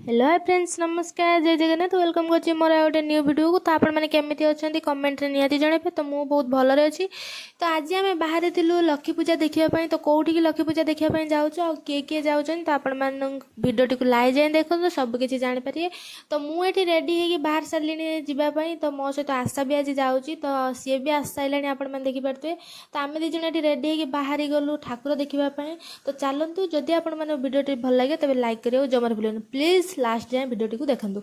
Hello hi friends, नमस्कार, जय Jagannath. Welcome कर मोर गोटे न्यू वीडियो को। तो आपण मैंने केमी अच्छा कमेंट निहाती जनइबे। तो मुझे बहुत भलरे अच्छी। तो आज आम बाहर थिलु लक्ष्मी पूजा देखापी। तो कौटी लक्ष्मी पूजा देखापी जाऊँ किए किए जाऊँ। तो आपण भिडियोटी को लाइ जाए देखो तो सबकि जानीपारे। तो मुझे रेडी हो बाहर सारे जावाई। तो मो सहित आशा भी आज जाऊँगी। तो सी भी आस सारे आपण मैंने देखिपे। तो आम दिज रेडी हो बाहरी गलु ठाकुर देखापी। तो चलतु जदि आपण मैंने भिडियोटी भल लगे तेज लाइक करेंगे जमार भूल प्लीज लास्ट जाए भिडियोटी को देखूँ।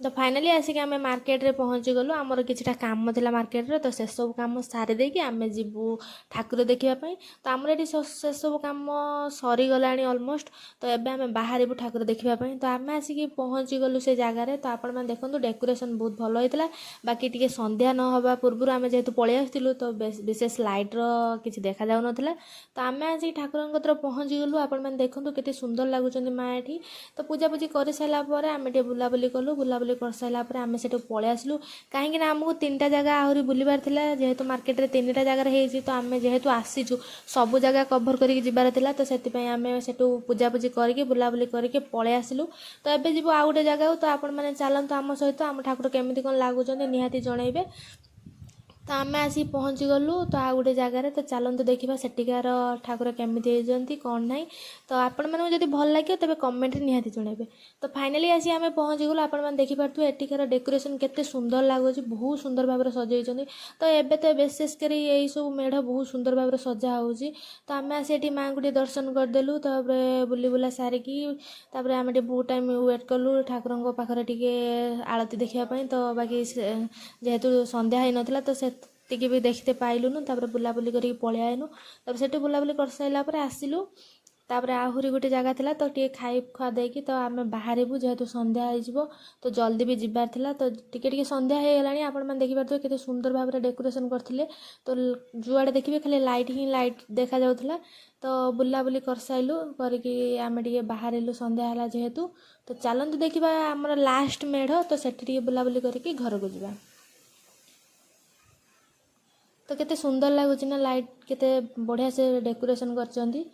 तो फाइनाली आसिक आम मार्केट रे पहुँची गलु। आमर किछिटा काम थिला मार्केट रे। तो से सब काम सारी देकी आम जीवु ठाकुर देखापी। तो आमर ये से सब काम सरीगला ऑलमोस्ट। तो एबे आम बाहर ठाकुर देखापी। तो आम आसिक पहुँची गलु से जगार। तो आपण मैंने देखो डेकोरेशन बहुत भल होता। बाकी टी संध्या नहबा पूर्व आम जेहेतु पलि आसलु तो विशेष लाइट किसी देखा जाऊ ना। तो आम आसिक ठाकुर तरफ पहुँची गलु। आपण मैंने देखो केते सुंदर लगुच माँ ये। तो पूजापूजी कर सारापर आम टे बुलाबुली कलु। बुलाबुली कर सारापर आम से पलि आसलु कहीं आमको 3टा जगह आहरी बुलबार थिला। जेहेतु मार्केट रे 3टा जगार हो। तो आम जेहेतु आसीचु सब जगह कभर करके जिबार थिला। तो से आम से पूजापूजी करके बुलाबुली करके पलि आसलु। तो एबे जीवु आउ गोटे जगह। तो आपण मैंने चलतु आम सहित आम ठाकुर केमिति कौन लगुच निहाती जनइबे। तो आम आसी पहुँची गलु। तो आ गोटे जगार। तो चलतु देखा सेठिकार ठाकुर केमिति होती कौन ना। तो आपण मैंने जब भल लगे तेज कमेंट निहाती जनइबे। तो फाइनाली आसी आम पहुँची गलु। आपण मैंने देखिपे एठिकार डेकोरेशन केते सुंदर लगुच बहुत सुंदर भाव में सजाई। तो एबे तो विशेषकर यही सब मेढ़ बहुत सुंदर भाव में सजा हो। तो आम आसी माँ को दर्शन करदेलु। बुली बुला सारिकी आम बहुत टाइम वेट कलु ठाकुर पाखे टे आलती देखापी। तो बाकी जेहेतु संध्या हो नाला तो से टिके भी देखते पाइलुनु। बुलाबुली करके पलि आइनु। से बुलाबुली कर सारापर आसिलु। आहरी गोटे जगह थिला। तो टे खाई खुआ देकी तो आम बाहरबू जेहेतु संध्या हो। तो जल्दी भी जिबार थिला। तो टिके संध्या हो गलानी। आपण मैंने देखिपे केते सुंदर भाव में डेकोरेशन करथिले। तो जुआड़े देखिए खाली लाइट ही लाइट देखा जाउथला। तो बुलाबुली कर साइलु करके आम टे बाहर संध्या होला जेहेतु। तो चलतु देखा आमर लास्ट मेढ़। तो सेठी बुलाबुली करके घर को जावा। तो केते सुंदर लगुच ना लाइट केते बढ़िया से डेकोरेशन करचंदी।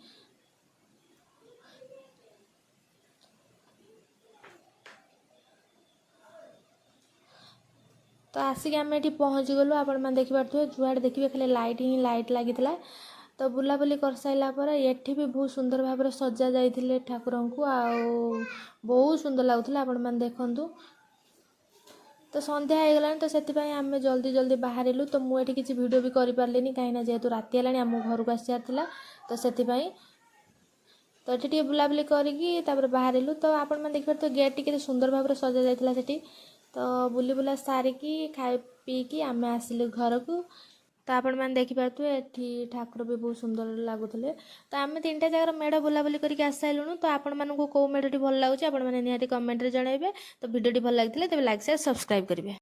तो आसिक आम ये पहुँची गलु। आपण मैंने देखिपे जुआड़े देखिए खाली लाइट ही लाइट लगी। तो बुलाबुली कर सारापर एठी भी बहुत सुंदर भाव में सजा जाइए ठाकुर को। बहुत सुंदर लगुला आपण मैंने देखंतु। तो संध्या हो गलानी। तो से आम जल्दी जल्दी बाहरलु। तो मुझे किसी वीडियो भी कर पारे कहीं जेहेतु राति है आम घर को आसार। तो से तो ये बुलाबुली करके बाहरलु। तो आपण मैंने देखिए तो गेट टी सुंदर भाव में सजा जाइए सेठी। तो बुली बुला सारिकी खाई पीकी आम आसिलु घर को। तो आपण मैंने देखिपे ये ठाकुर भी बहुत सुंदर लगुले। तो आम 3टा जगह मेढ़ बुलाबुली करके आस सारूँ। तो आपण मानू कौ मेढ़टी भल लगे आप मैंने निहाती कमेंट रे जनइबे। तो वीडियोटी भल लगी तेज लाइक शेयर सब्सक्राइब करेंगे।